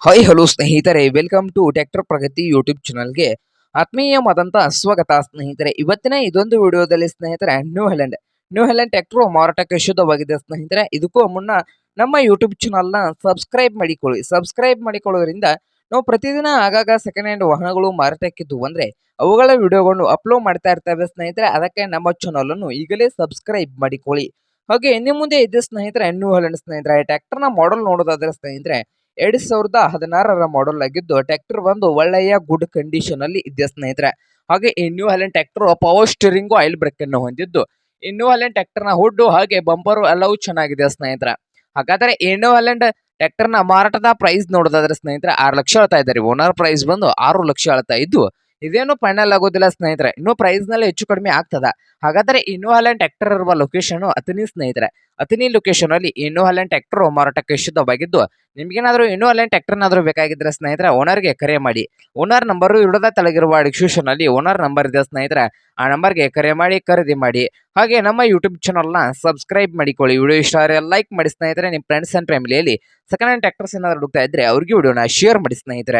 Hi hello ಸ್ನೇಹಿತರೆ, welcome to tractor Pragati YouTube ಚಾನಲ್ಗೆ ಆತ್ಮೀಯವಾದಂಥ ಸ್ವಾಗತ ಸ್ನೇಹಿತರೆ. ಇವತ್ತಿನ ಇದೊಂದು ವಿಡಿಯೋದಲ್ಲಿ ಸ್ನೇಹಿತರೆ ನ್ಯೂ ಹೆಲೆಂಡ್ ಟ್ರ್ಯಾಕ್ಟರ್ ಮಾರಾಟಕ್ಕೆ ಶುದ್ಧವಾಗಿದೆ ಸ್ನೇಹಿತರೆ. ಇದಕ್ಕೂ ಮುನ್ನ ನಮ್ಮ ಯೂಟ್ಯೂಬ್ ಚಾನಲ್ನ ಸಬ್ಸ್ಕ್ರೈಬ್ ಮಾಡಿಕೊಳ್ಳೋದ್ರಿಂದ ನಾವು ಪ್ರತಿದಿನ ಆಗಾಗ ಸೆಕೆಂಡ್ ಹ್ಯಾಂಡ್ ವಾಹನಗಳು ಮಾರಾಟಕ್ಕಿದ್ದು ಅಂದರೆ ಅವುಗಳ ವಿಡಿಯೋಗಳನ್ನು ಅಪ್ಲೋಡ್ ಮಾಡ್ತಾ ಇರ್ತೇವೆ ಸ್ನೇಹಿತರೆ. ಅದಕ್ಕೆ ನಮ್ಮ ಚಾನಲನ್ನು ಈಗಲೇ ಸಬ್ಸ್ಕ್ರೈಬ್ ಮಾಡಿಕೊಳ್ಳಿ. ಹಾಗೆ ನಿಮ್ಮ ಮುಂದೆ ಇದೆ ಸ್ನೇಹಿತರೆ ನ್ಯೂ ಹೆಲೆಂಡ್ ಸ್ನೇಹಿತರೆ. ಟ್ರ್ಯಾಕ್ಟರ್ನ ಮಾಡೆಲ್ ನೋಡೋದಾದ್ರೆ ಸ್ನೇಹಿತರೆ 2016ರ ಮಾಡೆಲ್ ಆಗಿದ್ದು ಟ್ರ್ಯಾಕ್ಟರ್ ಒಂದು ಒಳ್ಳೆಯ ಗುಡ್ ಕಂಡೀಷನ್ ಅಲ್ಲಿ ಇದೆ ಸ್ನೇಹಿತರೆ. ಹಾಗೆ ಈ new Holland tractor power steering oil brake ಅನ್ನು ಹೊಂದಿದ್ದು ಈ ನ್ಯೂ ಹೆಲೆಂಡ್ ಟ್ರ್ಯಾಕ್ಟರ್ ನ ಹುಡ್ಡು ಹಾಗೆ ಬಂಪರು ಎಲ್ಲವೂ ಚೆನ್ನಾಗಿದೆ ಸ್ನೇಹಿತರೆ. ಹಾಗಾದ್ರೆ ಈ ನ್ಯೂ ಹೆಲೆಂಡ್ ಟ್ರ್ಯಾಕ್ಟರ್ ನ ಮಾರಾಟದ ಪ್ರೈಸ್ ನೋಡೋದಾದ್ರೆ ಸ್ನೇಹಿತರೆ 6 ಲಕ್ಷ ಹೇಳ್ತಾ ಇದ್ದಾರೆ. ಓನರ್ ಪ್ರೈಸ್ ಬಂದು 6 ಲಕ್ಷ ಹೇಳ್ತಾ ಇದ್ದು ಇದೇನು ಫೈನಲ್ ಆಗೋದಿಲ್ಲ ಸ್ನೇಹಿತರೆ, ಇನ್ನು ಪ್ರೈಸ್ ನಲ್ಲಿ ಹೆಚ್ಚು ಕಡಿಮೆ ಆಗ್ತದ. ಹಾಗಾದ್ರೆ ಈ ನ್ಯೂ ಹೆಲೆಂಡ್ ಟ್ರ್ಯಾಕ್ಟರ್ ಇರುವ ಲೊಕೇಶನ್ ಅತನಿ ಸ್ನೇಹಿತರೆ. ಅತನಿ ಲೊಕೇಶನ್ ಅಲ್ಲಿ ಈ ನ್ಯೂ ಹೆಲೆಂಡ್ ಟ್ರ್ಯಾಕ್ಟರ್ ಮಾರಾಟಕ್ಕೆ ಶುದ್ಧವಾಗಿದ್ದು ನಿಮ್ಗೇನಾದ್ರೂ ನ್ಯೂ ಹೆಲೆಂಡ್ ಟ್ರ್ಯಾಕ್ಟರ್ ಬೇಕಾಗಿದ್ರೆ ಸ್ನೇಹಿತರೆ ಓನರ್ಗೆ ಕರೆ ಮಾಡಿ. ಓನರ್ ನಂಬರ್ ಇಡದ ತೆಳಗಿರುವ ಡಿಸ್ಕ್ರಿಪ್ಷನ್ ಅಲ್ಲಿ ಓನರ್ ನಂಬರ್ ಇದೆ ಸ್ನೇಹಿತರೆ. ಆ ನಂಬರ್ಗೆ ಕರೆ ಮಾಡಿ ಖರೀದಿ ಮಾಡಿ. ಹಾಗೆ ನಮ್ಮ ಯೂಟ್ಯೂಬ್ ಚಾನಲ್ನ ಸಬ್ಸ್ಕ್ರೈಬ್ ಮಾಡಿಕೊಳ್ಳಿ. ವಿಡಿಯೋ ಇಷ್ಟ ಆದರೆ ಲೈಕ್ ಮಾಡಿ ಸ್ನೇಹಿತರೆ. ನಿಮ್ಮ ಫ್ರೆಂಡ್ಸ್ ಅಂಡ್ ಫ್ಯಾಮಿಲಿಯಲ್ಲಿ ಸೆಕೆಂಡ್ ಹ್ಯಾಂಡ್ ಟ್ರ್ಯಾಕ್ಟರ್ಸ್ ಏನಾದ್ರು ಹುಡುಕ್ತಾ ಇದ್ರೆ ಅವ್ರಿಗೆ ವಿಡಿಯೋನ ಶೇರ್ ಮಾಡಿ ಸ್ನೇಹಿತರೆ.